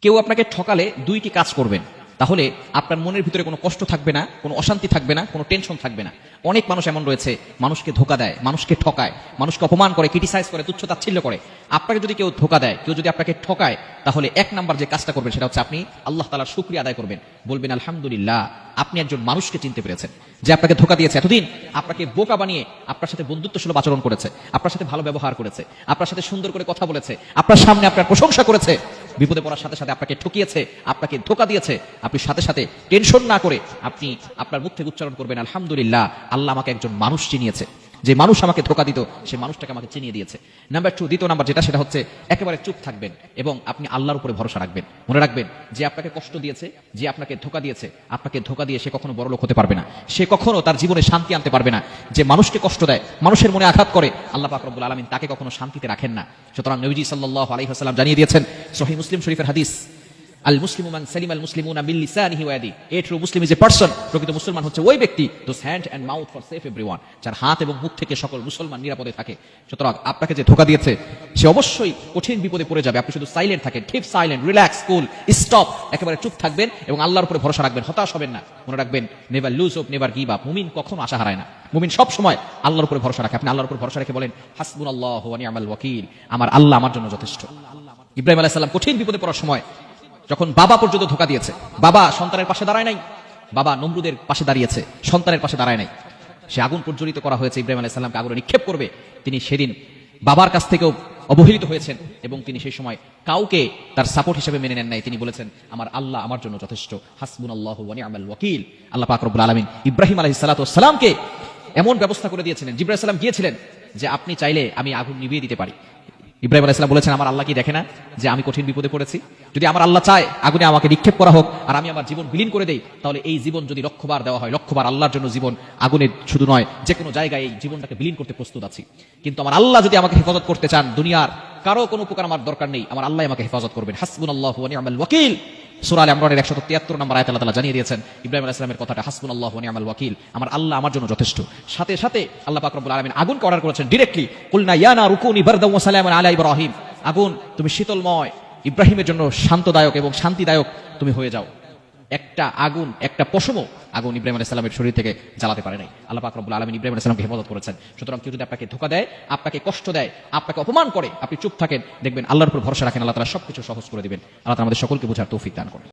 কেউ আপনাকে ঠকালে দুইটি কাজ করবেন, তাহলে আপনার মনের ভিতরে কোনো কষ্ট থাকবে না, কোনো অশান্তি থাকবে না, কোনো টেনশন থাকবে না। অনেক মানুষ এমন রয়েছে, মানুষকে ধোকা দেয়, মানুষকে ঠকায়, মানুষকে অপমান করে, ক্রিটিসাইজ করে, তুচ্ছ তাচ্ছিল্য করে। আপনাকে যদি কেউ ধোকা দেয়, কেউ যদি আপনাকে ঠকায়, তাহলে এক নাম্বার যে কাজটা করবেন সেটা হচ্ছে আপনি আল্লাহ তাআলার শুকরিয়া আদায় করবেন। বলবেন আলহামদুলিল্লাহ, আপনি একজন মানুষকে চিনতে পেরেছেন যে আপনাকে ধোকা দিয়েছে, এতদিন আপনাকে বোকা বানিয়ে আপনার সাথে বন্ধুত্বসুলভ আচরণ করেছে, আপনার সাথে ভালো ব্যবহার করেছে, আপনার সাথে সুন্দর করে কথা বলেছে, আপনার সামনে আপনার প্রশংসা করেছে। বিপদে পড়ার সাথে সাথে আপনাকে ঠকিয়েছে, আপনাকে ধোকা দিয়েছে। আপনি সাথে সাথে টেনশন না করে আপনি আপনার মুখ থেকে উচ্চারণ করবেন আলহামদুলিল্লাহ, আল্লাহ আমাকে একজন মানুষ চিনিয়েছে, যে মানুষ আমাকে ধোকা দিত সেই মানুষটাকে আমাকে চিনিয়ে দিয়েছে। নাম্বার 2, দ্বিতীয় নাম্বার যেটা, সেটা হচ্ছে একেবারে চুপ থাকবেন এবং আপনি আল্লাহর উপরে ভরসা রাখবেন। মনে রাখবেন, যে আপনাকে কষ্ট দিয়েছে, যে আপনাকে ধোকা দিয়েছে, আপনাকে ধোকা দিয়ে সে কখনো বড়লোক হতে পারবে না, সে কখনো তার জীবনে শান্তি আনতে পারবে না। যে মানুষকে কষ্ট দেয়, মানুষের মনে আঘাত করে, আল্লাহ পাক রব্বুল আলামিন তাকে কখনো শান্তিতে রাখেন না। সুতরাং নবীজি সাল্লাল্লাহু আলাইহি ওয়াসাল্লাম জানিয়ে দিয়েছেন, সহিহ মুসলিম শরীফের হাদিস, আল মুসলিমু মান সালিমা আল মুসলিমুনা মিন লিসানিহি ওয়া ইয়াদিহি। A true Muslim is a person, প্রকৃত মুসলমান হচ্ছে ওই ব্যক্তি, those hand and mouth for safe everyone, যার হাত এবং মুখ থেকে সকল মুসলমান নিরাপদে থাকে। সুতরাং আপনাকে যে ধোকা দিয়েছে সে অবশ্যই কঠিন বিপদে পড়ে যাবে। আপনি শুধু সাইলেন্ট থাকেন, কিপ সাইলেন্ট, রিল্যাক্স, কুল, স্টপ, একেবারে চুপ থাকবেন এবং আল্লাহর উপরে ভরসা রাখবেন, হতাশ হবেন না। মনে রাখবেন, never lose hope, never give up. মুমিন কখনো আশা হারায় না, মুমিন সব সময় আল্লাহর উপরে ভরসা রাখে। আপনি আল্লাহর উপরে ভরসা রেখে বলেন হাসবুনাল্লাহু ওয়া নি'মাল ওয়াকিল, আমার আল্লাহ আমার জন্য যথেষ্ট। ইব্রাহিম আলাইহিস সালাম কঠিন বিপদে পড়ার সময় যখন বাবা পর্যন্ত ধোকা দিয়েছে, বাবা সন্তানের পাশে দাঁড়ায় নাই, বাবা নমরুদের পাশে দাঁড়িয়েছে, সন্তানের পাশে দাঁড়ায় নাই। সে আগুন প্রজ্বলিত করা হয়েছে, ইব্রাহিম আলাইহিস সালামকে আগুনে নিক্ষেপ করবে, তিনি সেদিন বাবার কাছ থেকেও অবহেলিত হয়েছেন এবং তিনি সেই সময় কাউকে তার সাপোর্ট হিসেবে মেনে নেন নাই। তিনি বলেছেন আমার আল্লাহ আমার জন্য যথেষ্ট, হাসবুনাল্লাহু ওয়া নি'মাল ওয়াকিল। আল্লাহ পাক রব্বুল আলামিন ইব্রাহিম আলাইহিস সালাতু ওয়াস সালামকে এমন ব্যবস্থা করে দিয়েছিলেন, জিবরাইল আলাইহিস সালাম গিয়েছিলেন যে আপনি চাইলে আমি আগুন নিভিয়ে দিতে পারি। ইব্রাহিম আলাইহিস সালাম বলেছেন আমার আল্লাহ কি দেখে না যে আমি কঠিন বিপদে পড়েছি? যদি আমার আল্লাহ চায় আগুনে আমাকে নিক্ষেপ করা হোক আর আমি আমার জীবন বিলীন করে দেই, তাহলে এই জীবন যদি লক্ষবার দেওয়া হয়, লক্ষবার আল্লাহর জন্য জীবন, আগুনে শুধু নয় যে কোনো জায়গায় এই জীবনটাকে বিলীন করতে প্রস্তুত আছি। কিন্তু আমার আল্লাহ যদি আমাকে হেফাজত করতে চান, দুনিয়ার কারো কোনো উপকার আমার দরকার নেই, আমার আল্লাহ আমাকে হেফাজত করবেন। হাসবুনাল্লাহু ওয়া নি'মাল ওয়াকিল। সূরা আলে ইমরানের 173 নম্বর আয়াতে আল্লাহ তাআলা জানিয়ে দিয়েছেন ইব্রাহিম আলাইহিস সালামের কথাটা, হাসবুনাল্লাহু ওয়া নি'মাল ওয়াকিল, আমার আল্লাহ আমার জন্য যথেষ্ট। সাথে সাথে আল্লাহ পাক রব্বুল আলামিন আগুনকে অর্ডার করেছেন ডিরেক্টলি, কুলনা ইয়া নারু কুনি বারদাও ওয়া সালামান আলা ইব্রাহিম, আগুন তুমি শীতলময়, ইব্রাহিমের জন্য শান্তদায়ক এবং শান্তিদায়ক তুমি হয়ে যাও। একটা আগুন, একটা পশমও আগুন ইব্রাহিম আলাইহিস সালামের শরীর থেকে জ্বালাতে পারে নাই। আল্লাহ পাক রব্বুল আলামিন ইব্রাহিম আলাইহিস সালামকে হেফাজত করেছেন। সুতরাং কেউ যদি আপনাকে ধোঁকা দেয়, আপনাকে কষ্ট দেয়, আপনাকে অপমান করে, আপনি চুপ থাকেন, দেখবেন আল্লাহর উপর ভরসা রাখেন, আল্লাহ তাআলা সবকিছু সহজ করে দিবেন। আল্লাহ তাআলা আমাদের সকলকে বোঝার তৌফিক দান করেন।